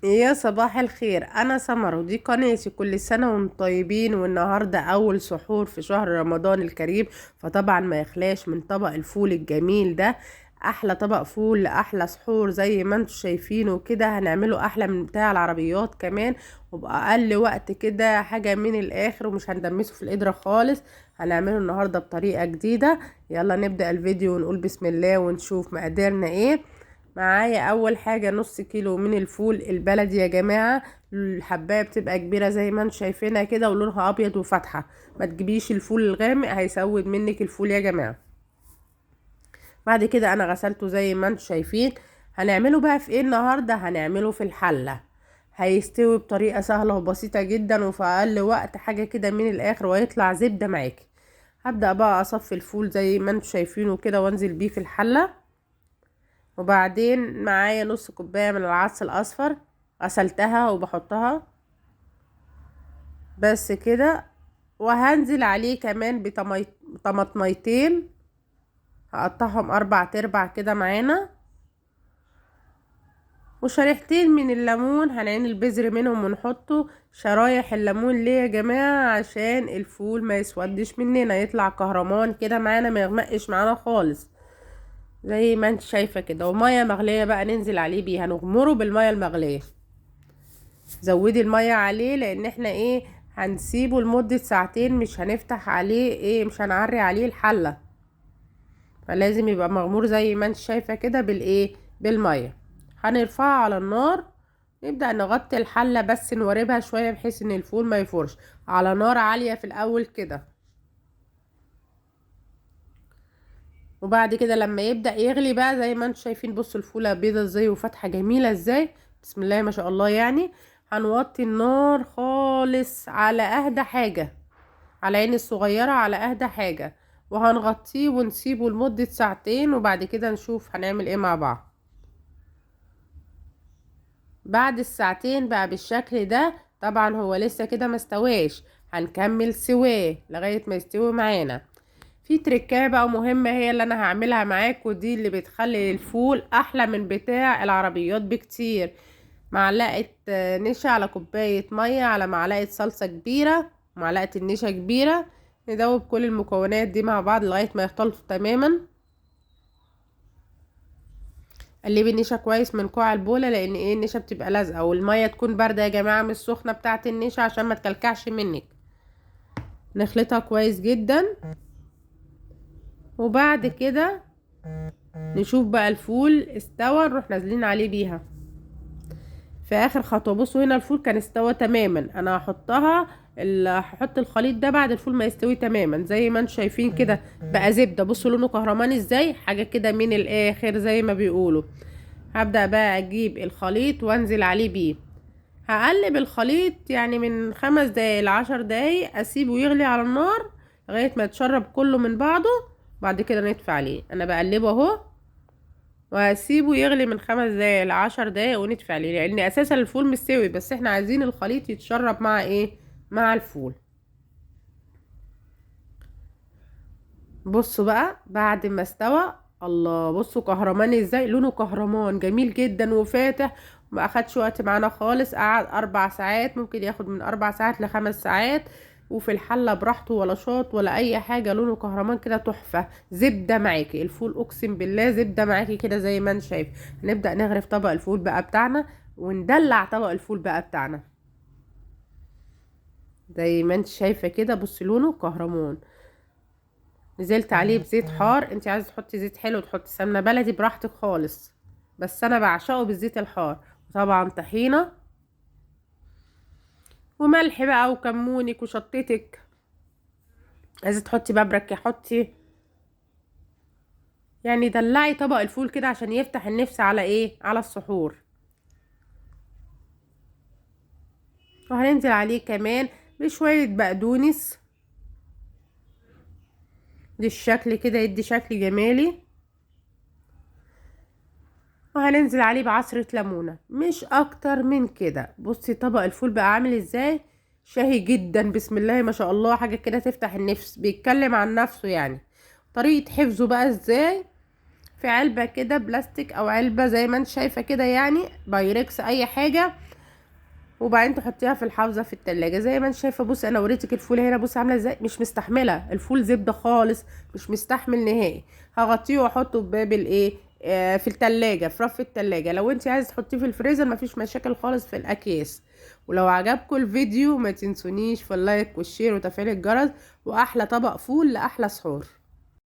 يا صباح الخير، انا سمر ودي قناتي. كل سنة وانتم طيبين، والنهاردة اول سحور في شهر رمضان الكريم. فطبعا ما يخلاش من طبق الفول الجميل ده. احلى طبق فول لاحلى سحور زي ما انتم شايفينه كده. هنعمله احلى من بتاع العربيات كمان، وبأقل وقت كده، حاجة من الاخر، ومش هندمسه في القدرة خالص. هنعمله النهاردة بطريقة جديدة. يلا نبدأ الفيديو ونقول بسم الله ونشوف مقاديرنا ايه. معايا اول حاجة نص كيلو من الفول البلدي يا جماعة. الحباية بتبقى كبيرة زي ما انتم شايفينها كده، ولونها ابيض وفاتحة. ما تجيبيش الفول الغامق، هيسود منك الفول يا جماعة. بعد كده انا غسلته زي ما انتم شايفين. هنعمله بقى في ايه النهاردة؟ هنعمله في الحلة. هيستوي بطريقة سهلة وبسيطة جدا، وفي اقل وقت، حاجة كده من الاخر، ويطلع زبدة معاكي. هبدأ بقى اصفي الفول زي ما انتم شايفينه كده، وانزل بيه في الحلة. وبعدين معايا نص كوباية من العدس الأصفر، غسلتها وبحطها بس كده. وهنزل عليه كمان بطماطميتين، هقطعهم 4 تربع كده معانا. وشريحتين من الليمون، هنعين البذر منهم ونحطه شرايح الليمون. ليه يا جماعة؟ عشان الفول ما يسودش مننا، يطلع كهرمان كده معانا، ما يغمقش معانا خالص زي ما انت شايفة كده. ومية مغلية بقى ننزل عليه بيها، نغمره بالمية المغلية. زودي المية عليه، لان احنا ايه، هنسيبه لمدة ساعتين، مش هنفتح عليه ايه، مش هنعري عليه الحلة. فلازم يبقى مغمور زي ما انت شايفة كده بالايه، بالمية. هنرفعه على النار، نبدأ نغطي الحلة بس نوربها شوية بحيث ان الفول ما يفورش، على نار عالية في الاول كده. وبعد كده لما يبدأ يغلي بقى زي ما انتم شايفين، بصوا الفولة بيضة ازاي وفاتحة جميلة ازاي، بسم الله ما شاء الله يعني. هنوطي النار خالص على اهدى حاجة، على عين الصغيرة، على اهدى حاجة. وهنغطيه ونسيبه لمدة ساعتين، وبعد كده نشوف هنعمل ايه مع بعض. بعد الساعتين بقى بالشكل ده. طبعا هو لسه كده مستواش، هنكمل سواه لغاية ما يستوي معانا. في تركايه بقى مهمة، هي اللي انا هعملها معاكم دي، اللي بتخلي الفول احلى من بتاع العربيات بكتير. معلقة نشا على كوباية مية على معلقة صلصة كبيرة، معلقة النشا كبيرة. ندوب كل المكونات دي مع بعض لغاية ما يختلطوا تماما. قلبي النشا كويس من كوع البولة، لان ايه، النشا بتبقى لازقة. والمية تكون باردة يا جماعة، مش سخنة بتاعة النشا، عشان ما تكلكعش منك. نخلطها كويس جدا. وبعد كده نشوف بقى الفول استوى، نروح نازلين عليه بيها في اخر خطوه. بصوا هنا الفول كان استوى تماما. انا هحط الخليط ده بعد الفول ما يستوي تماما زي ما انتم شايفين كده. بقى زبده، بصوا لونه كهرماني ازاي، حاجه كده من الاخر زي ما بيقولوا. هبدا بقى اجيب الخليط وانزل عليه بيه. هقلب الخليط يعني من 5 دقايق ل10 دقايق، اسيبه يغلي على النار لغايه ما يتشرب كله من بعضه. بعد كده نطفي عليه. انا بقلبه اهو، وهسيبه يغلي من 5 دقايق ل10 دقايق ونطفي عليه، لان اساسا الفول مستوي، بس احنا عايزين الخليط يتشرب مع ايه، مع الفول. بصوا بقى بعد ما استوى، الله، بصوا كهرماني ازاي، لونه كهرمان جميل جدا وفاتح. ما اخدش وقت معانا خالص، قعد 4 ساعات، ممكن ياخد من 4 ساعات ل5 ساعات. وفي الحلة براحته، ولا شاط ولا اي حاجة، لونه كهرمان كده تحفة. زبدة معاكي الفول، اقسم بالله زبدة معاكي كده زي ما انت شايف. هنبدأ نغرف طبق الفول بقى بتاعنا، وندلع طبق الفول بقى بتاعنا زي ما انت شايفة كده. بص لونه كهرمان. نزلت عليه بزيت حار، انت عايزه تحطي زيت حلو تحطي سمنه بلدي براحتك خالص، بس انا بعشقه بالزيت الحار. وطبعا طحينه، وملح بقى، وكمونك، وشطتك. عايزه تحطي بابريكا حطي. يعني دلعي طبق الفول كده عشان يفتح النفس على ايه، على السحور. وهننزل عليه كمان بشويه بقدونس، للشكل كده، يدي شكل جمالي. وهننزل عليه بعصرة ليمونة، مش اكتر من كده. بصي طبق الفول بقى عامل ازاي، شهي جدا، بسم الله ما شاء الله، حاجة كده تفتح النفس، بيتكلم عن نفسه يعني. طريقة حفظه بقى ازاي، في علبة كده بلاستيك او علبة زي ما انت شايفة كده، يعني بايركس اي حاجة. وبعدين تحطيها في الحافظه في التلاجة زي ما انت شايفه. بصي انا وريتك الفول هنا، بصي عامله ازاي، مش مستحمله الفول زبده خالص، مش مستحمل نهائي. هغطيه واحطه بباب الايه في التلاجة، في رف التلاجة. لو انت عايز تحطيه في الفريزر مفيش مشاكل خالص في الاكياس. ولو عجبكم الفيديو ما تنسونيش في اللايك والشير وتفعيل الجرس. واحلى طبق فول لاحلى سحور.